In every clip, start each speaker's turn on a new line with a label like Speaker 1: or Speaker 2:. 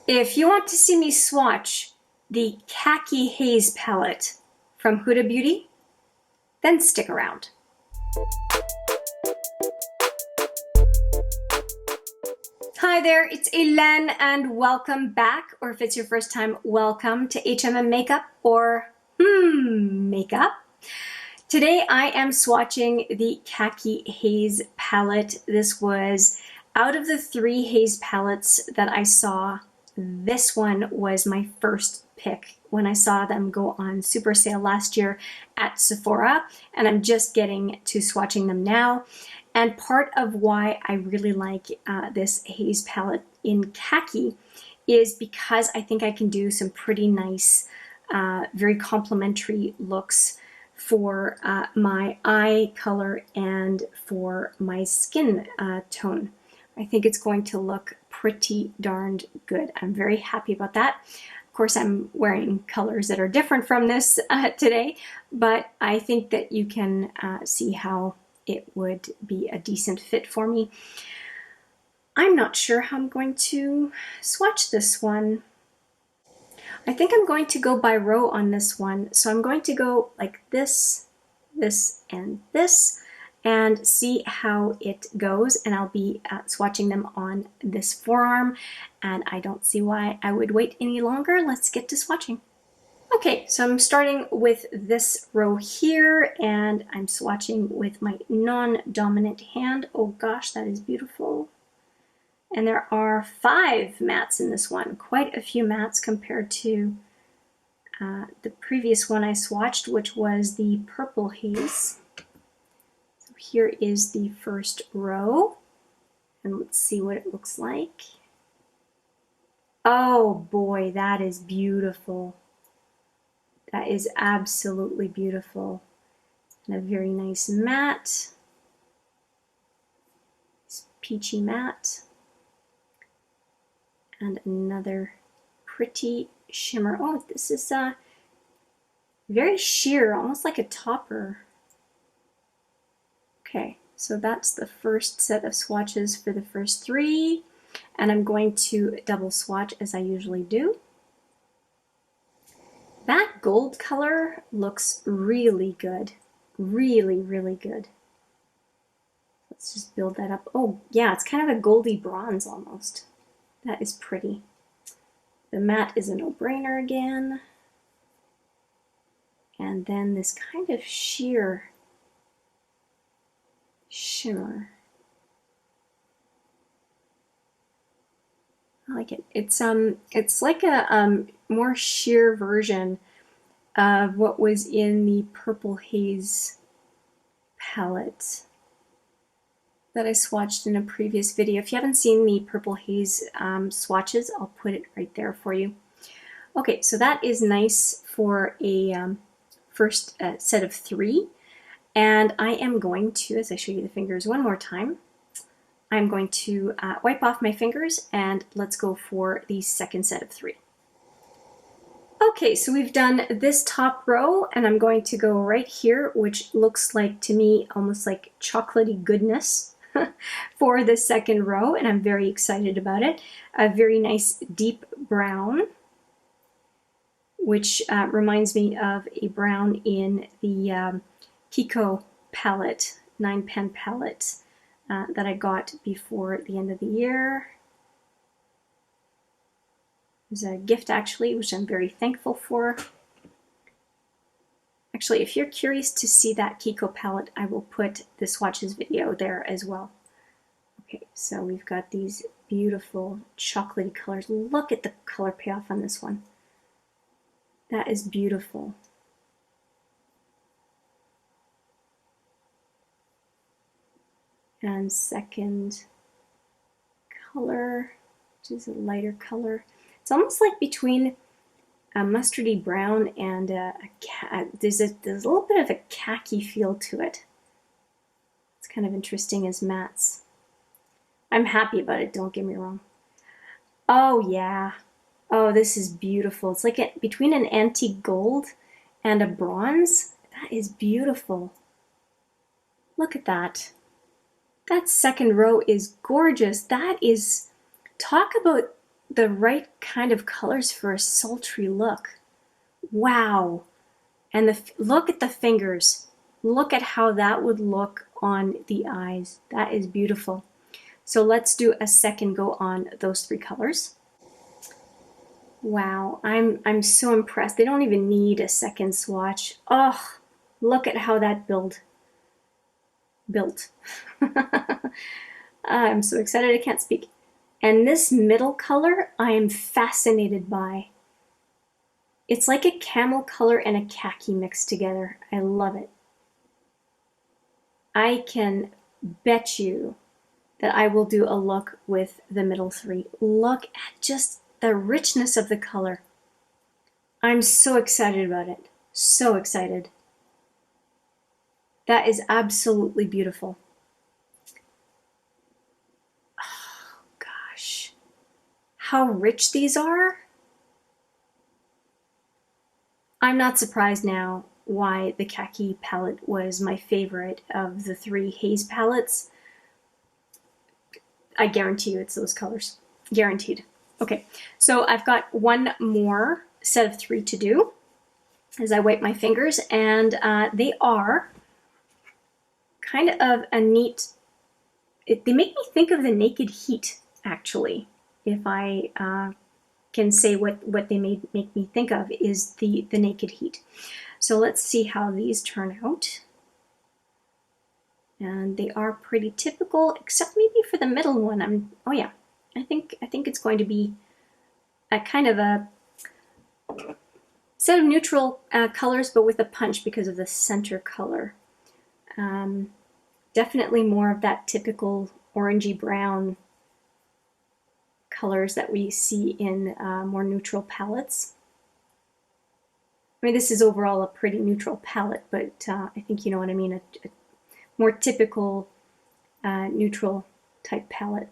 Speaker 1: If you want to see me swatch the Khaki Haze palette from Huda Beauty, then stick around. Hi there, it's Hélène and welcome back, or if it's your first time, welcome to HMM Makeup or Makeup. Today I am swatching the Khaki Haze palette. This was out of the 3 haze palettes that I saw. This one was my first pick when I saw them go on super sale last year at Sephora, and I'm just getting to swatching them now. And part of why I really like this haze palette in khaki is because I think I can do some pretty nice, very complementary looks for my eye color and for my skin tone. I think it's going to look pretty darned good. I'm very happy about that. Of course, I'm wearing colors that are different from this today, but I think that you can see how it would be a decent fit for me. I'm not sure how I'm going to swatch this one. I think I'm going to go by row on this one. So I'm going to go like this, this, and this, and see how it goes. And I'll be swatching them on this forearm, and I don't see why I would wait any longer. Let's get to swatching. Okay, so I'm starting with this row here, and I'm swatching with my non-dominant hand. Oh gosh, that is beautiful. And there are 5 mattes in this one, quite a few mattes compared to the previous one I swatched, which was the Purple Haze. So here is the first row, and let's see what it looks like. Oh boy, that is beautiful. That is absolutely beautiful. And a very nice matte. It's peachy matte. And another pretty shimmer. Oh, this is very sheer, almost like a topper. Okay, so that's the first set of swatches for the first 3. And I'm going to double swatch as I usually do. That gold color looks really good. Really, really good. Let's just build that up. Oh, yeah, it's kind of a goldy bronze almost. That is pretty. The matte is a no-brainer again. And then this kind of sheer shimmer. I like it. It's like a more sheer version of what was in the Purple Haze palette that I swatched in a previous video. If you haven't seen the Purple Haze swatches, I'll put it right there for you. Okay, so that is nice for a first set of 3. And I am going to, as I show you the fingers one more time, I'm going to wipe off my fingers, and let's go for the second set of 3. Okay, so we've done this top row, and I'm going to go right here, which looks like, to me, almost like chocolatey goodness for the second row, and I'm very excited about it. A very nice deep brown, which reminds me of a brown in the Kiko palette, 9-pen palette. That I got before the end of the year. It was a gift actually, which I'm very thankful for. Actually, if you're curious to see that Kiko palette, I will put the swatches video there as well. Okay, so we've got these beautiful chocolatey colors. Look at the color payoff on this one. That is beautiful. And second color, which is a lighter color. It's almost like between a mustardy brown and there's a little bit of a khaki feel to it. It's kind of interesting as mattes. I'm happy about it, don't get me wrong. Oh yeah. Oh, this is beautiful. It's like between an antique gold and a bronze. That is beautiful. Look at that. That second row is gorgeous. That is, talk about the right kind of colors for a sultry look. Wow. And look at the fingers. Look at how that would look on the eyes. That is beautiful. So let's do a second go on those three colors. Wow, I'm so impressed. They don't even need a second swatch. Oh, look at how that built. I'm so excited I can't speak. And this middle color I am fascinated by. It's like a camel color and a khaki mixed together. I love it. I can bet you that I will do a look with the middle three. Look at just the richness of the color. I'm so excited about it. So excited. That is absolutely beautiful. Oh gosh. How rich these are. I'm not surprised now why the khaki palette was my favorite of the three haze palettes. I guarantee you it's those colors. Guaranteed. Okay, so I've got one more set of three to do as I wipe my fingers, and they are kind of a neat, they make me think of the Naked Heat, actually. If I can say what they make me think of is the Naked Heat. So let's see how these turn out. And they are pretty typical, except maybe for the middle one. Oh yeah, I think it's going to be a kind of a set of neutral colors, but with a punch because of the center color. Definitely more of that typical orangey brown colors that we see in more neutral palettes. I mean, this is overall a pretty neutral palette, but I think you know what I mean, a more typical neutral type palette.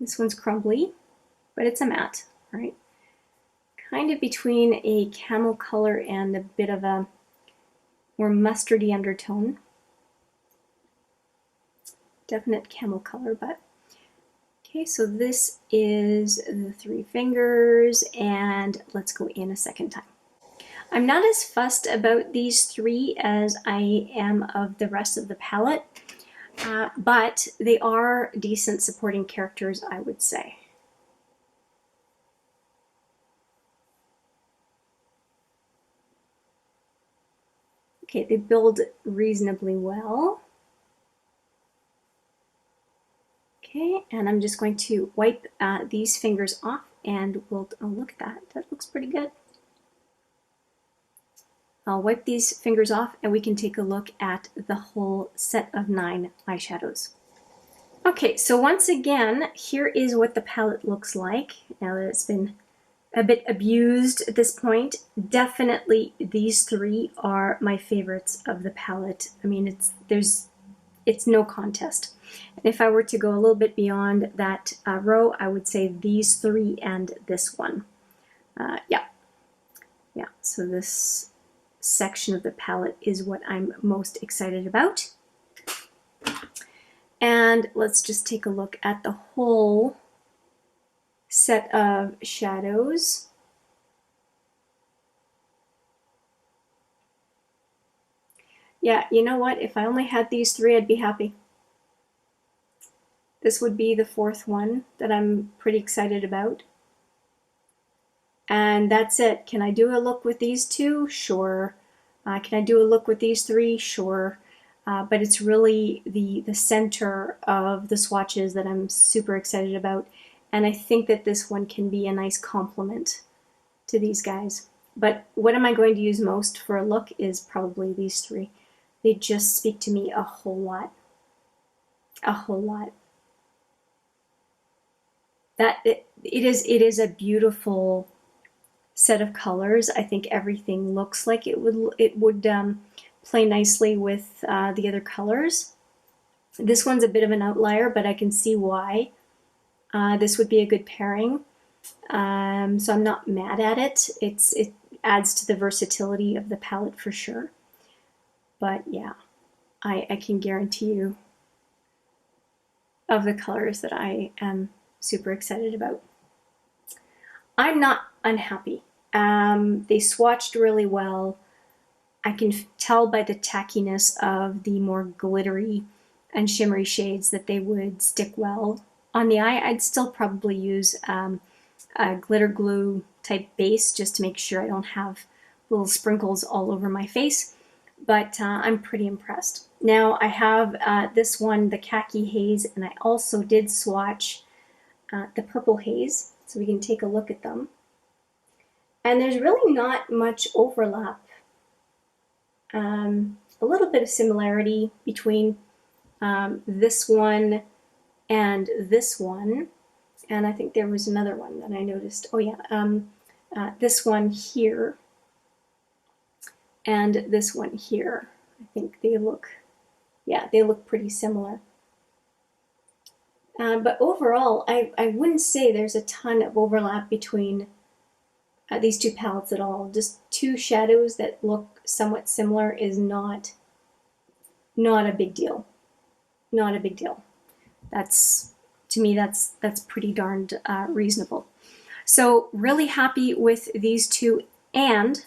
Speaker 1: This one's crumbly, but it's a matte, right? Kind of between a camel color and a bit of a more mustardy undertone. Definite camel color, but okay, so this is the three fingers, and let's go in a second time. I'm not as fussed about these three as I am of the rest of the palette, but they are decent supporting characters, I would say. Okay, they build reasonably well. Okay, and I'm just going to wipe these fingers off, and we'll, oh, look at that. That looks pretty good. I'll wipe these fingers off, and we can take a look at the whole set of 9 eyeshadows. Okay, so once again, here is what the palette looks like now that it's been a bit abused at this point. Definitely these three are my favorites of the palette. I mean, it's no contest. And if I were to go a little bit beyond that row, I would say these three and this one. Yeah, so this section of the palette is what I'm most excited about. And let's just take a look at the whole set of shadows. Yeah, you know what? If I only had these three, I'd be happy. This would be the fourth one that I'm pretty excited about. And that's it. Can I do a look with these two? Sure. Can I do a look with these three? Sure. But it's really the center of the swatches that I'm super excited about. And I think that this one can be a nice complement to these guys. But what am I going to use most for a look is probably these three. They just speak to me a whole lot. A whole lot. It is a beautiful set of colors. I think everything looks like it would play nicely with the other colors. This one's a bit of an outlier, but I can see why. This would be a good pairing. So I'm not mad at it. It adds to the versatility of the palette for sure. But yeah, I can guarantee you of the colors that I am super excited about. I'm not unhappy. They swatched really well. I can tell by the tackiness of the more glittery and shimmery shades that they would stick well on the eye. I'd still probably use a glitter glue type base just to make sure I don't have little sprinkles all over my face, but I'm pretty impressed. Now I have this one, the Khaki Haze, and I also did swatch the Purple Haze, so we can take a look at them. And there's really not much overlap. A little bit of similarity between this one and this one. And I think there was another one that I noticed. Oh yeah, this one here and this one here. I think they look, yeah, they look pretty similar. But overall, I wouldn't say there's a ton of overlap between these two palettes at all. Just two shadows that look somewhat similar is not a big deal. Not a big deal. That's, to me, that's pretty darned reasonable. So really happy with these two, and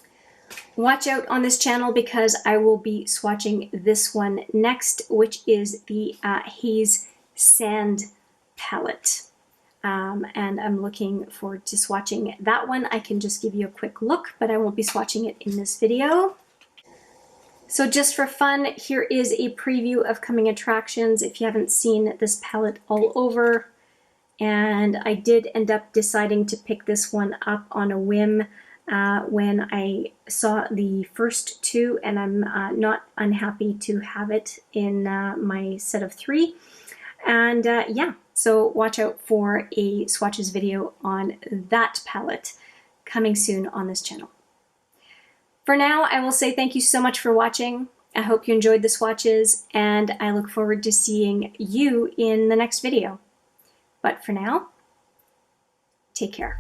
Speaker 1: watch out on this channel because I will be swatching this one next, which is the Haze Sand palette. And I'm looking forward to swatching that one. I can just give you a quick look, but I won't be swatching it in this video. So just for fun, here is a preview of coming attractions if you haven't seen this palette all over. And I did end up deciding to pick this one up on a whim when I saw the first two, and I'm not unhappy to have it in my set of 3. And yeah, so watch out for a swatches video on that palette coming soon on this channel. For now, I will say thank you so much for watching. I hope you enjoyed the swatches, and I look forward to seeing you in the next video. But for now, take care.